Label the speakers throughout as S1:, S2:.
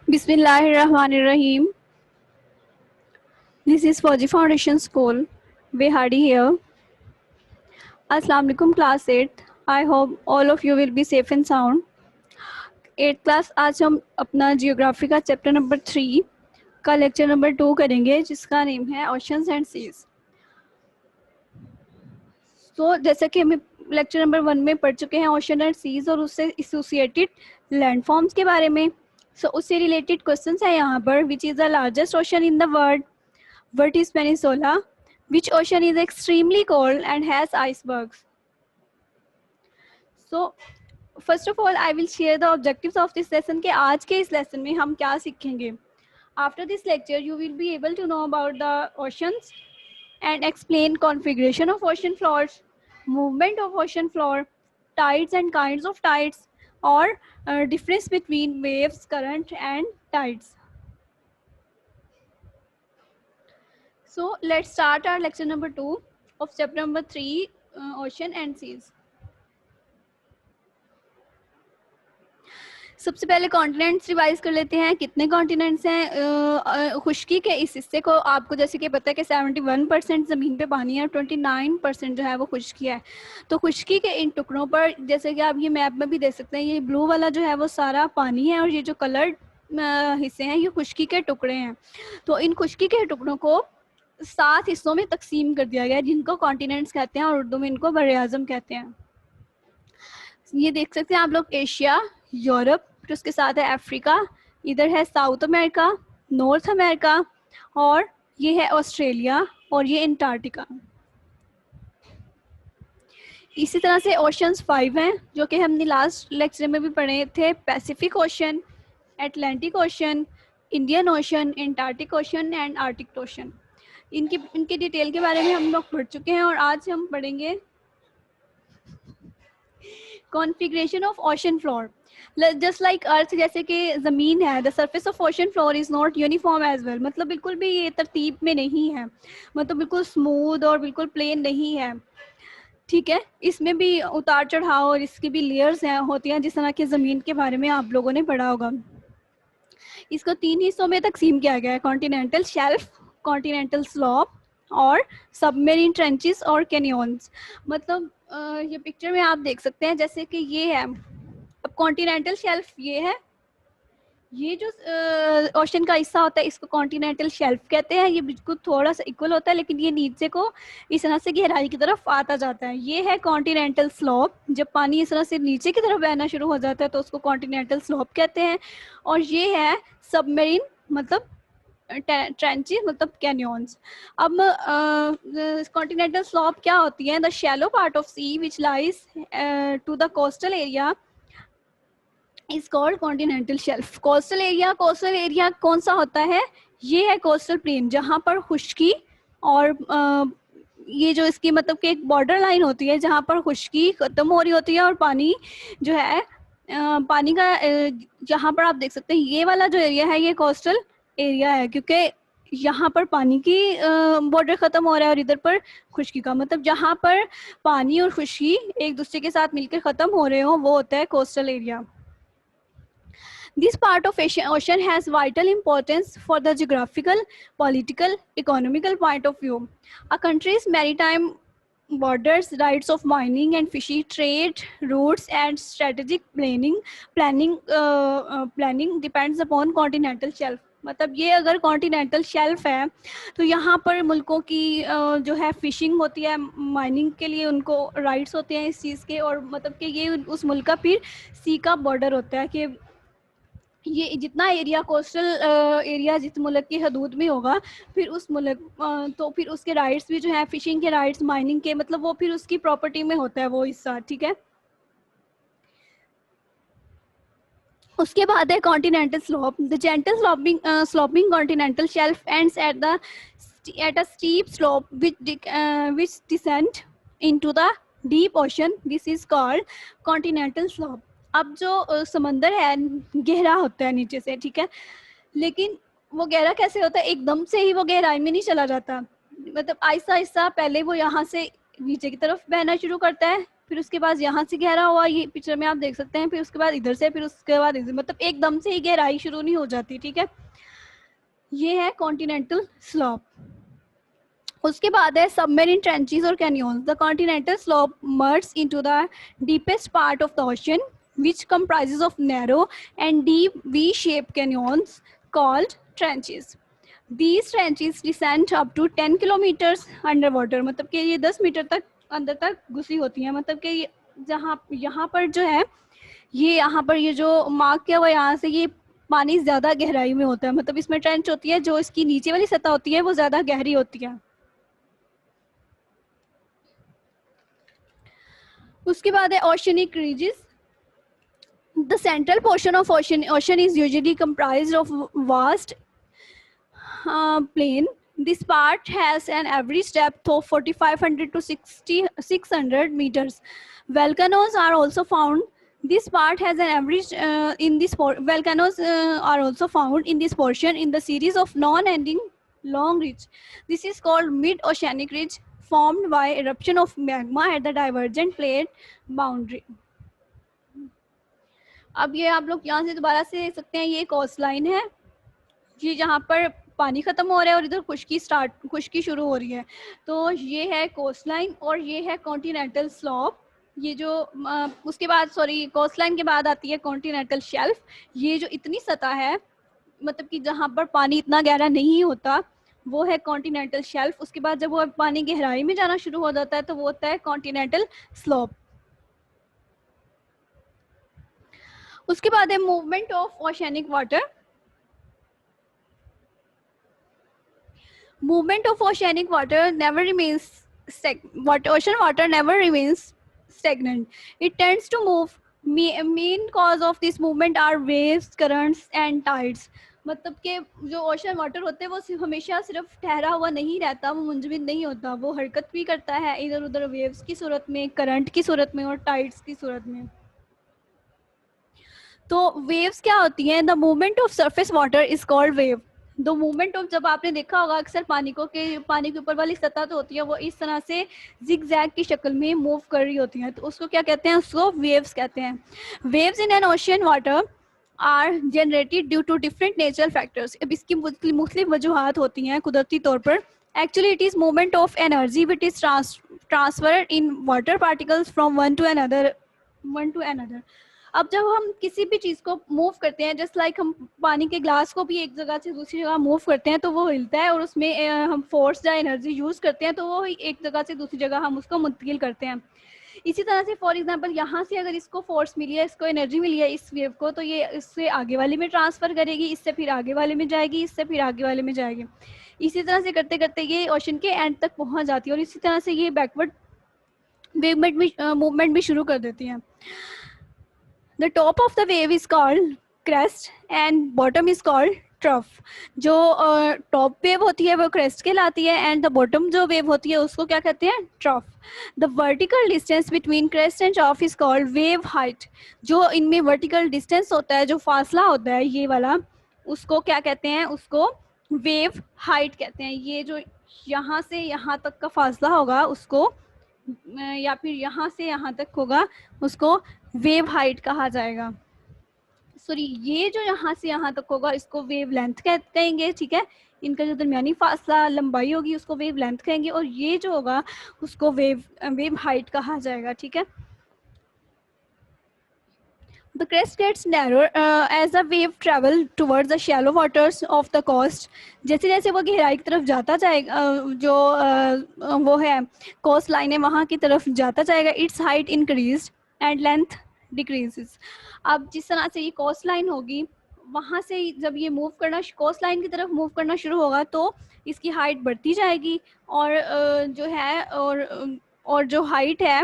S1: Bismillahirrahmanirrahim. This is Fauji Foundation School. Behadi here. Assalamu alaikum class 8. I hope all of you will be safe and sound. 8th class आज हम अपना geography का chapter number 3 का lecture number 2 करेंगे जिसका name है oceans and seize. तो जैसा कि हमें लेक्चर नंबर 1 में पढ़ चुके हैं ओशन एंड सीज और उससे एसोसिएटेड लैंडफॉर्म्स के बारे में। सो उससे रिलेटेड क्वेश्चंस है यहाँ पर। Which is the largest ocean in the world? What is Peninsula? Which ocean is extremely cold and has icebergs? So, first of all, I will share the objectives of this lesson कि आज के इस lesson में हम क्या सीखेंगे. After this lecture, you will be able to know about the oceans and explain configuration of ocean floors, movement of ocean floor, tides and kinds of tides, or difference between waves, current, and tides. So let's start our lecture number 2 of chapter number 3, ocean and seas. सबसे पहले continents revise कर लेते हैं। कितने continents हैं? खुश्की के इस हिस्से को आपको जैसे कि पता है कि 71% ज़मीन पे पानी है और 29% जो है वो खुश्की है। तो खुश्की के इन टुकड़ों पर जैसे कि आप ये मैप में भी देख सकते हैं, ये ब्लू वाला जो है वो सारा पानी है और ये जो कलर्ड हिस्से हैं ये खुश्की के टुकड़े हैं। तो इन खुश्की के टुकड़ों को 7 हिस्सों में तकसीम कर दिया गया है जिनको कॉन्टिनेंट्स कहते हैं और उर्दू में इनको बरे आज़म कहते हैं। ये देख सकते हैं आप लोग, एशिया, यूरोप, फिर उसके साथ है अफ्रीका, इधर है साउथ अमेरिका, नॉर्थ अमेरिका और ये है ऑस्ट्रेलिया और ये एंटार्क्टिका। इसी तरह से ओशंस 5 हैं जो कि हमने लास्ट लेक्चर में भी पढ़े थे। Pacific ocean, Atlantic ocean, Indian ocean, Antarctic ocean and Arctic ocean. इनके डिटेल के बारे में हम लोग पढ़ चुके हैं और आज हम पढ़ेंगे configuration of ocean floor. Just like earth, जैसे कि ज़मीन है, the surface of ocean floor is not uniform as well. मतलब बिल्कुल भी ये तरतीब में नहीं है, मतलब बिल्कुल स्मूथ और बिल्कुल प्लेन नहीं है, ठीक है। इसमें भी उतार चढ़ाव और इसकी भी लेयर्स हैं होती हैं, जिस तरह की ज़मीन के बारे में आप लोगों ने पढ़ा होगा। इसको 3 हिस्सों में तकसीम किया गया है: कॉन्टिनेंटल शेल्फ, कॉन्टिनेंटल स्लॉप और सबमेरीन ट्रेंचेस और कैनियंस। मतलब ये पिक्चर में आप देख सकते हैं जैसे कि ये है। अब कॉन्टिनेंटल शेल्फ ये है, ये जो ओशन का हिस्सा होता है इसको कॉन्टिनेंटल शेल्फ कहते हैं। ये बिल्कुल थोड़ा सा इक्वल होता है लेकिन ये नीचे को इस तरह से गहराई की तरफ आता जाता है। ये है कॉन्टिनेंटल स्लोप, जब पानी इस तरह से नीचे की तरफ बहना शुरू हो जाता है तो उसको कॉन्टिनेंटल स्लोप कहते हैं। और ये है सबमरीन, मतलब ट्रेंचेस, मतलब कैनियंस। अब कॉन्टिनेंटल स्लोप क्या होती है? The shallow part of sea which lies to the coastal area is called continental shelf. Coastal area कौन सा होता है? ये है कोस्टल प्लेन, जहाँ पर खुश्की और ये जो इसकी मतलब कि एक बॉर्डर लाइन होती है जहाँ पर खुश्की खत्म हो रही होती है और पानी जो है पानी का जहाँ पर आप देख सकते हैं ये वाला जो एरिया है ये कोस्टल एरिया है, क्योंकि यहाँ पर पानी की बॉर्डर ख़त्म हो रहा है और इधर पर खुश्की का, मतलब जहाँ पर पानी और खुश्की एक दूसरे के साथ मिलकर ख़त्म हो रहे हो वो होता है coastal area. This part of ocean has vital importance for the geographical, political, economical point of view. A country's maritime borders, rights of mining and fishing, trade routes, and strategic planning depends upon continental shelf. मतलब ये अगर continental shelf है तो यहाँ पर मुल्कों की जो है फिशिंग होती है, माइनिंग के लिए उनको राइट्स होते हैं इस चीज़ के, और मतलब कि ये उस मुल्क का फिर सी का बॉर्डर होता है कि ये जितना एरिया कोस्टल एरिया जिस मुल्क की हदूद में होगा फिर उस मुल्क तो फिर उसके राइट्स भी जो है फिशिंग के राइट्स, माइनिंग के, मतलब वो फिर उसकी प्रॉपर्टी में होता है वो हिस्सा, ठीक है। उसके बाद है continental slope. The gentle sloping continental shelf ends at a steep slope which descend into the deep ocean. This is called continental slope. अब जो समंदर है गहरा होता है नीचे से, ठीक है, लेकिन वो गहरा कैसे होता है? एकदम से ही वो गहराई में नहीं चला जाता, मतलब आहिस्ता आहिस्ता पहले वो यहाँ से नीचे की तरफ बहना शुरू करता है, फिर उसके बाद यहाँ से गहरा हुआ, ये पिक्चर में आप देख सकते हैं, फिर उसके बाद इधर से, फिर उसके बाद इधर, मतलब एकदम से ही गहराई शुरू नहीं हो जाती, ठीक है। ये है कॉन्टिनेंटल स्लोप। उसके बाद है सबमरीन ट्रेंचेस और canyons. The continental slope merge into the deepest part of the ocean which comprises of narrow and deep V-shaped canyons called trenches. These trenches descend up to 10 kilometers underwater, मतलब कि ये 10 metre तक अंदर तक घुसी होती हैं, मतलब कि जहाँ यहाँ पर जो है, ये यहाँ पर ये जो मार्क किया हुआ यहाँ से, ये पानी ज़्यादा गहराई में होता है, मतलब इसमें ट्रेंच होती है, जो इसकी नीचे वाली सतह होती है वो ज़्यादा गहरी होती है। उसके बाद है oceanic ridges. The central portion of ocean is usually comprised of vast plain. This part has an average depth of 4,500 to 600 meters. Volcanoes are also found. This part has an average volcanoes are also found in this portion in the series of non-ending long ridge. This is called mid-oceanic ridge, formed by eruption of magma at the divergent plate boundary. अब ये आप लोग यहाँ से दोबारा से देख सकते हैं, ये कोस्ट लाइन है, ये जहाँ पर पानी खत्म हो रहा है और इधर खुश्की शुरू हो रही है, तो ये है कोस्ट लाइन और ये है कॉन्टिनेंटल स्लोप। ये जो उसके बाद कोस्ट लाइन के बाद आती है कॉन्टिनेंटल शेल्फ। ये जो इतनी सतह है, मतलब कि जहाँ पर पानी इतना गहरा नहीं होता, वो है कॉन्टिनेंटल शेल्फ। उसके बाद जब वो पानी गहराई में जाना शुरू हो जाता है तो वो होता है कॉन्टिनेंटल स्लोप। उसके बाद है movement of oceanic water. Movement of oceanic water never remains ocean water never remains stagnant. It tends to move. Main cause of this movement are waves, currents and tides. मतलब कि जो ocean water होते हैं वो हमेशा सिर्फ ठहरा हुआ नहीं रहता, वो मुंजमद नहीं होता, वो हरकत भी करता है इधर उधर, वेव्स की सूरत में, करंट की सूरत में और टाइड्स की सूरत में। तो वेव्स क्या होती हैं? The movement of surface water is called wave. The movement of, जब आपने देखा होगा अक्सर पानी के ऊपर वाली सतह तो होती है वो इस तरह से जिग जैग की शक्ल में मूव कर रही होती है, तो उसको क्या कहते हैं? उसको वेव्स कहते हैं। Waves in an ocean water are generated due to different natural factors. अब इसकी मुख्तलिफ वजूहात होती हैं कुदरती तौर पर। Actually it is movement of energy which is transferred in water particles from one to another. अब जब हम किसी भी चीज़ को मूव करते हैं, जस्ट लाइक हम पानी के ग्लास को भी एक जगह से दूसरी जगह मूव करते हैं तो वो हिलता है, और उसमें हम फोर्स या एनर्जी यूज़ करते हैं तो वो एक जगह से दूसरी जगह हम उसको मुंतकिल करते हैं। इसी तरह से फॉर एग्जांपल यहाँ से अगर इसको फोर्स मिली है, इसको एनर्जी मिली है इस वेव को, तो ये इससे आगे वाले में ट्रांसफ़र करेगी, इससे फिर आगे वाले में जाएगी, इससे फिर आगे वाले में जाएगी। इसी तरह से करते करते ये ओशन के एंड तक पहुँच जाती है और इसी तरह से ये बैकवर्ड मूवमेंट भी शुरू कर देती हैं। The top of the wave is called crest and bottom is called trough. जो टॉप वेव होती है वो क्रेस्ट कहलाती है एंड द बॉटम जो वेव होती है उसको क्या कहते हैं? Trough. The vertical distance between crest and trough is called wave height. जो इनमें वर्टिकल डिस्टेंस होता है, जो फासला होता है ये वाला, उसको क्या कहते हैं? उसको वेव हाइट कहते हैं। ये जो यहाँ से यहाँ तक का फासला होगा उसको, या फिर यहाँ से यहाँ तक होगा, उसको वेव हाइट कहा जाएगा। सॉरी, ये जो यहाँ से यहाँ तक होगा इसको वेव लेंथ कहेंगे, ठीक है। इनका जो दरमियानी फासला लंबाई होगी उसको वेव लेंथ कहेंगे, और ये जो होगा उसको वेव हाइट कहा जाएगा, ठीक है। The crest gets narrower as the wave travel towards the shallow waters of the coast. जैसे जैसे वो गहराई की तरफ जाता जाएगा, जो वो है कोस्ट लाइन है वहाँ की तरफ जाता जाएगा, its height increased and length decreases. अब जिस तरह से ये कोस्ट लाइन होगी, वहाँ से जब ये मूव करना कोस्ट लाइन की तरफ मूव करना शुरू होगा तो इसकी हाइट बढ़ती जाएगी, और जो है और जो हाइट है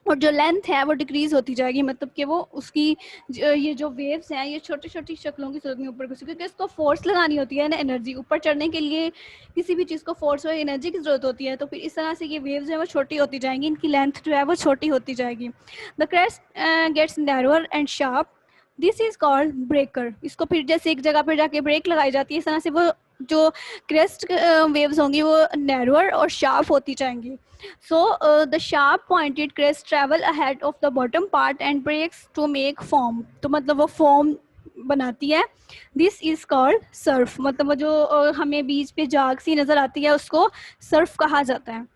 S1: और जो लेंथ है वो डिक्रीज होती जाएगी। मतलब कि वो उसकी ये जो वेव्स हैं ये छोटी छोटी शक्लों की सूरत में ऊपर, क्योंकि इसको फोर्स लगानी होती है ना, एनर्जी ऊपर चढ़ने के लिए किसी भी चीज़ को फोर्स और एनर्जी की ज़रूरत होती है, तो फिर इस तरह से ये वेव्स हैं वो छोटी होती जाएंगी, इनकी लेंथ जो है वो छोटी होती जाएगी। The crest gets narrower and sharp. This is called breaker. इसको फिर जैसे एक जगह पर जाके ब्रेक लगाई जाती है, इस तरह से वो जो क्रेस्ट वेव्स होंगी वो नैरोअर और शार्प होती जाएंगी। So the sharp pointed crest travel ahead of the bottom part and breaks to make foam. तो मतलब वो फॉर्म बनाती है। This is called surf. मतलब वो जो हमें बीच पे जाग सी नजर आती है उसको सर्फ कहा जाता है।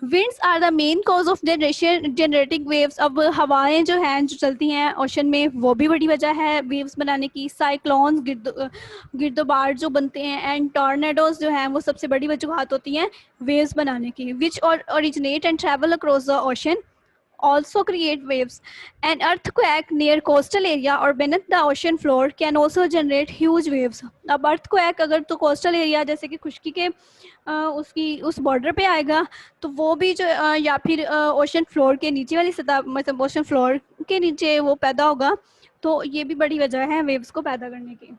S1: Winds are the main cause of generation generating waves. अब हवाएं जो हैं जो चलती हैं ओशन में वो भी बड़ी वजह है वेव्स बनाने की। साइक्लोन्स गिरदोबार जो बनते हैं एंड टॉर्नेडोज जो हैं वो सबसे बड़ी वजूहत होती हैं वेव्स बनाने की। Which originate and travel across the ocean also create waves. An earthquake near coastal area or beneath the ocean floor can also generate huge waves. अब earthquake अगर तो coastal area जैसे कि खुश्की के उसकी उस बॉर्डर पे आएगा तो वो भी जो या फिर ओशन फ्लोर के नीचे वाली सतह मतलब ओशन फ्लोर के नीचे वो पैदा होगा, तो ये भी बड़ी वजह है वेव्स को पैदा करने की।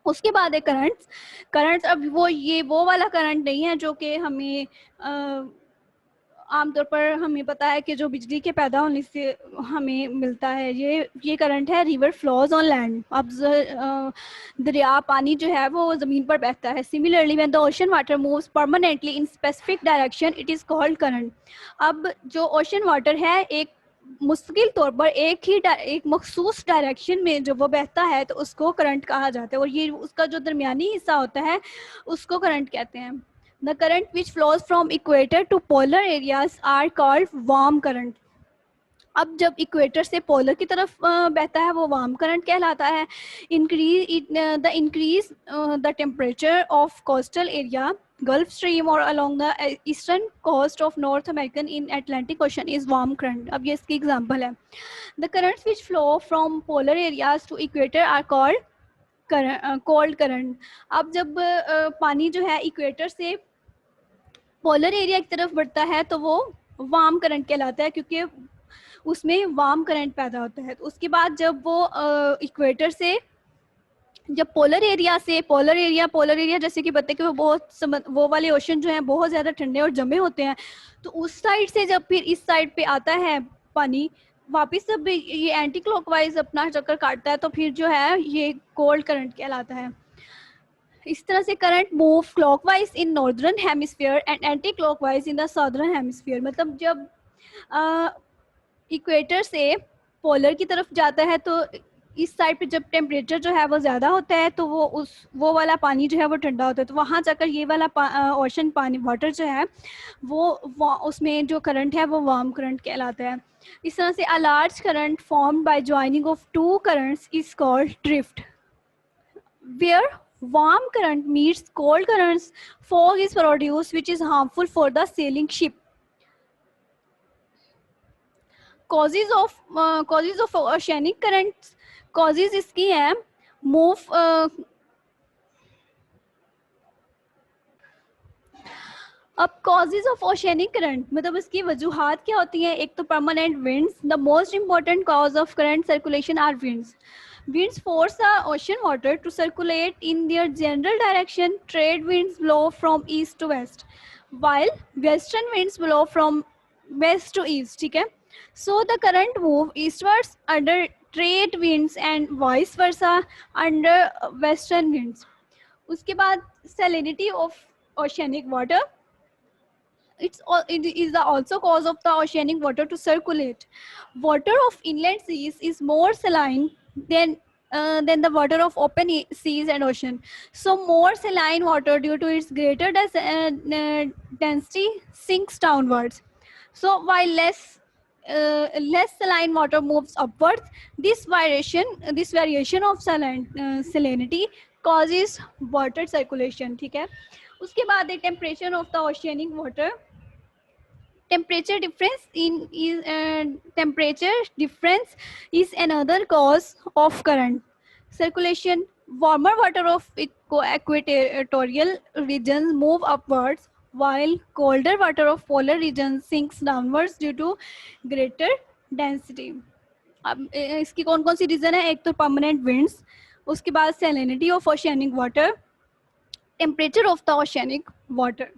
S1: उसके बाद है करंट्स। करंट्स अब वो ये वो वाला करंट नहीं है जो कि हमें आमतौर पर हमें पता है कि जो बिजली के पैदा होने से हमें मिलता है। ये करंट है रिवर फ्लोज ऑन लैंड। अब दरिया पानी जो है वो ज़मीन पर बहता है। Similarly when the ocean water moves permanently in specific direction it is called current. अब जो ओशन वाटर है एक मुस्तकिल तौर पर एक मखसूस डायरेक्शन में जो वो बहता है तो उसको करंट कहा जाता है, और ये उसका जो दरमियानी हिस्सा होता है उसको करंट कहते हैं। The current which flows from equator to polar areas are called warm current. अब जब इक्वेटर से पोलर की तरफ बहता है वो वार्म करंट कहलाता है। Increase the temperature of coastal area Gulf Stream और along the eastern coast of North American in Atlantic Ocean is warm current. अब ये इसकी एग्जांपल है। The currents which flow from polar areas to equator are called cold current. अब जब पानी जो है इक्वेटर से पोलर एरिया की तरफ बढ़ता है तो वो वार्म करंट कहलाता है क्योंकि उसमें वार्म करंट पैदा होता है। तो उसके बाद जब वो इक्वेटर से जब पोलर एरिया जैसे कि बताते कि वो वो वाले ओशन जो हैं बहुत ज़्यादा ठंडे और जमे होते हैं, तो उस साइड से जब फिर इस साइड पे आता है पानी वापस जब ये एंटी क्लॉकवाइज अपना चक्कर काटता है तो फिर जो है ये कोल्ड करंट कहलाता है। इस तरह से current move clockwise in northern hemisphere and anti clockwise in the southern hemisphere. मतलब जब इक्वेटर से पोलर की तरफ जाता है तो इस साइड पे जब टेम्परेचर जो है वो ज़्यादा होता है तो वो वाला पानी जो है वो ठंडा होता है, तो वहाँ जाकर ये वाला ओशन पानी वाटर जो है वो उसमें जो करंट है वो वार्म करंट कहलाता है। इस तरह से a large current formed by joining of two currents is called drift. Where warm current meets cold currents, fog is produced which is harmful for the sailing ship. Causes of oceanic currents, causes इसकी है move अब causes of oceanic current मतलब इसकी वजूहत क्या होती हैं। एक तो permanent winds. The most important cause of current circulation are winds. Winds force the ocean water to circulate in their general direction. Trade winds blow from east to west, while western winds blow from west to east. ठीक है, so the current move eastwards under trade winds and vice versa under western winds. उसके बाद salinity of oceanic water. It is the also cause of the oceanic water to circulate. Water of inland seas is more saline than the water of open seas and ocean. So more saline water due to its greater density sinks downwards. So while less saline water moves upwards, this variation of salinity causes water circulation. ठीक है, उसके बाद है temperature of the oceanic water. Temperature difference is another cause of current circulation. Warmer water of equatorial regions move upwards, while colder water of polar regions sinks downwards due to greater density. अब इसकी कौन कौन सी reason है। एक तो permanent winds, उसके बाद salinity of oceanic water, temperature of the oceanic water.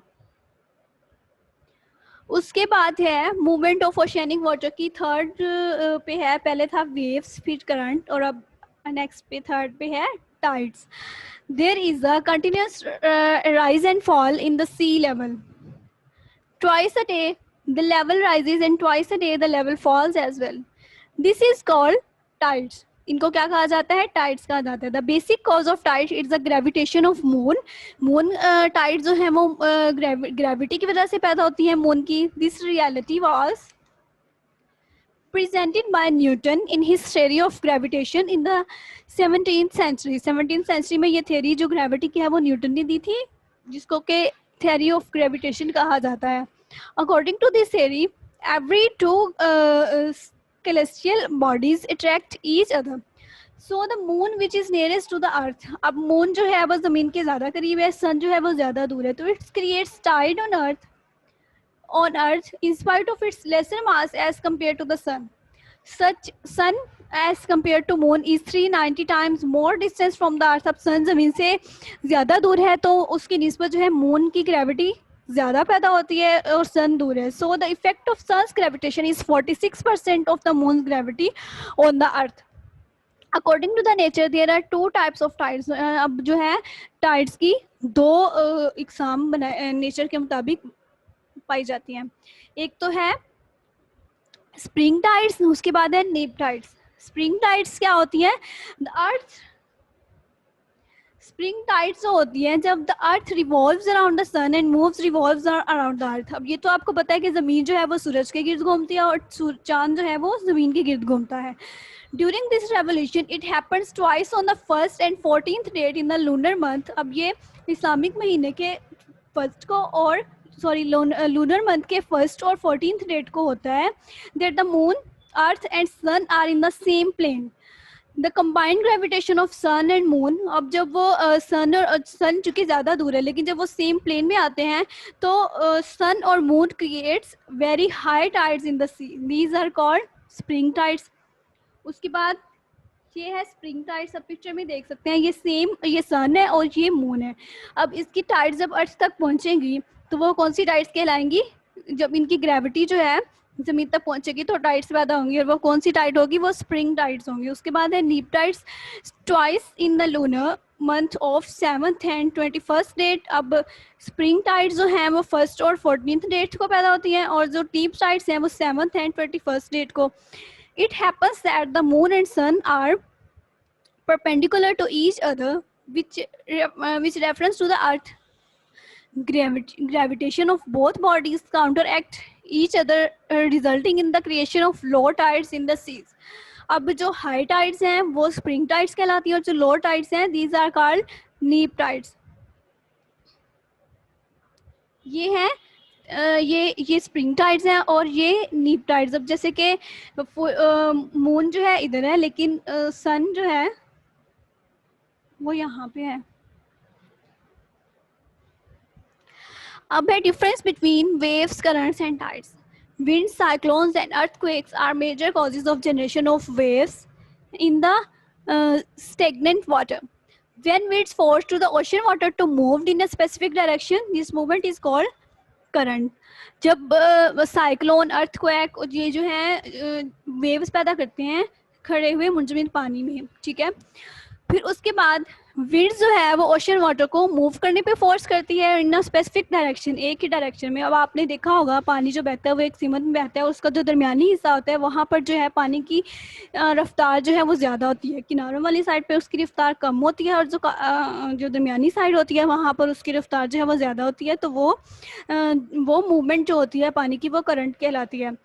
S1: उसके बाद है मूवमेंट ऑफ ओशियनिक वाटर की, थर्ड पे है, पहले था वेव्स फिर करंट और अब नेक्स्ट पे थर्ड पे है tides. There is a continuous rise and fall in the sea level. Twice a day the level rises and twice a day the level falls as well. This is called tides. इनको क्या कहा जाता है? Tides कहा जाता है. The basic cause of tides it's the gravitation of moon. Moon tides जो है वो ग्रेविटी की वजह से पैदा होती है मून की. This reality was presented by Newton in his theory of gravitation in the 17th century. 17th century में ये theory जो gravity की है वो न्यूटन ने दी थी, जिसको के theory of gravitation कहा जाता है. According to this theory, every two celestial bodies attract each other. So the moon which is nearest to the earth, अब moon जो है वो जमीन के ज़्यादा करीब है, sun जो है वो ज़्यादा दूर है, तो it creates tide on earth in spite of its lesser mass as compared to the sun. Such sun as compared to moon is 390 times more distance from the earth. अब sun जमीन से ज़्यादा दूर है तो उसकी निस्बत जो है moon की gravity ज़्यादा पैदा होती है और sun दूर है. So the effect of sun's gravitation is 46% of the moon's gravity on the earth. According to the nature there are two types of tides. अब जो है tides की दो इकसाम बनाए नेचर के मुताबिक पाई जाती हैं. एक तो है स्प्रिंग टाइड्स, उसके बाद है नेप टाइड्स. स्प्रिंग टाइड्स क्या होती है? द अर्थ स्प्रिंग टाइड्स होती है जब the earth revolves around the sun and moves revolves around the earth. अब ये तो आपको पता है कि ज़मीन जो है वो सूरज के गिर्द घूमती है और चांद जो है वो ज़मीन के गिर्द घूमता है. During this revolution it happens twice on the 1st and 14th date in the lunar month. अब ये इस्लामिक महीने के फर्स्ट को और लूनर मंथ के 1st और 14th डेट को होता है. That the moon, earth and sun are in the same plane. The combined gravitation of sun and moon, अब जब वो सन और सन चूँकि ज़्यादा दूर है लेकिन जब वो सेम प्लेन में आते हैं तो सन और moon creates very high tides in the sea. These are called spring tides. उसके बाद ये है स्प्रिंग टाइड्स. अब पिक्चर में देख सकते हैं ये सेम, ये सन है और ये मून है. अब इसकी टाइड्स जब अर्थ तक पहुँचेंगी तो वो कौन सी टाइड्स कहलाएंगी? जब इनकी ग्रेविटी जो है जमीन तक पहुंचेगी तो टाइड्स पैदा होंगी और वो कौन सी टाइड होगी? वो स्प्रिंग टाइड्स होंगी. उसके बाद है neap tides. Twice in the lunar month of 7th and 21st date. अब स्प्रिंग टाइड्स जो हैं वो 1st और 14th डेट को पैदा होती हैं और जो नीप टाइड्स हैं वो 7th and 21st डेट को. It happens that the moon and sun are perpendicular to each other, which reference to the earth. Gravitation of both bodies counteract each other, resulting in the creation of low tides in the seas. अब जो high tides हैं वो spring tides कहलाती हैं और जो लो tides हैं these are called neap tides. ये हैं ये स्प्रिंग टाइड्स हैं और ये नीप टाइड्स. अब जैसे कि मून जो है इधर है लेकिन सन जो है वो यहाँ पे है. अब है difference between waves, currents and tides. Winds, cyclones and earthquakes are major causes of generation of waves in the stagnant water. When winds force to the ocean water to move in a specific direction, this movement is called current. जब cyclone, earthquake ये जो है waves पैदा करते हैं खड़े हुए मुंजमद पानी में, ठीक है. फिर उसके बाद विंड्स जो है वो ओशन वाटर को मूव करने पे फोर्स करती है इन अ स्पेसिफिक डायरेक्शन, एक ही डायरेक्शन में. अब आपने देखा होगा पानी जो बहता है वो एक सीमत में बहता है, उसका जो दरमियानी हिस्सा होता है वहाँ पर जो है पानी की रफ्तार जो है वो ज़्यादा होती है. किनारों वाली साइड पे उसकी रफ्तार कम होती है और जो दरमियानी साइड होती है वहाँ पर उसकी रफ्तार जो है वो ज़्यादा होती है. तो वो मूवमेंट जो होती है पानी की वो करंट कहलाती है.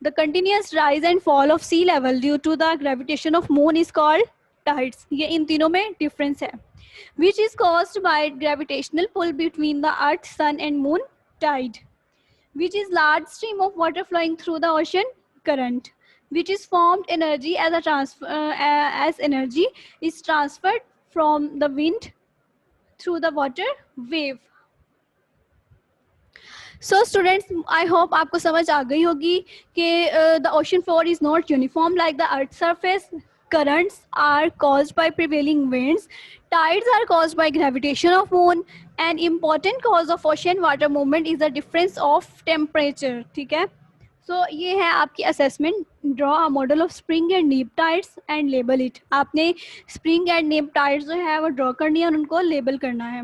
S1: The continuous rise and fall of sea level due to the gravitation of moon is called tides. ये इन तीनों में डिफरेंस है. Which is caused by gravitational pull between the earth, sun and moon, tide. Which is large stream of water flowing through the ocean, current. Which is formed energy as energy is transferred from the wind through the water, wave. So students, I hope आपको समझ आ गई होगी कि the ocean floor is not uniform like the earth surface. Currents are caused by prevailing winds. Tides are caused by gravitation of moon. An important cause of ocean water movement is the difference of temperature. ठीक है, सो ये है आपकी assessment. Draw a model of spring and neap tides and label it. आपने spring and neap tides जो है वो draw करनी है और उनको लेबल करना है।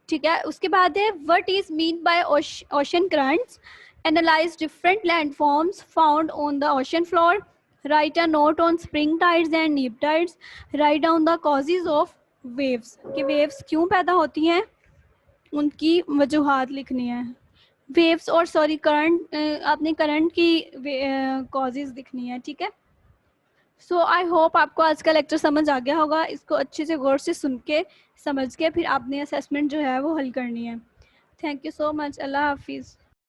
S1: ठीक है, उसके बाद है what is mean by ocean currents. Analyze different landforms found on the ocean floor. Write a note on spring tides and neap tides. Write down the causes of waves, कि वेव्स क्यों पैदा होती हैं, उनकी वजूहात लिखनी है। वेव्स और sorry current, आपने करंट की कॉजेज लिखनी है। ठीक है, सो आई होप आपको आज का लेक्चर समझ आ गया होगा। इसको अच्छे से गौर से सुन के समझ के फिर आपने असेसमेंट जो है वो हल करनी है। Thank you so much. अल्लाह हाफिज़।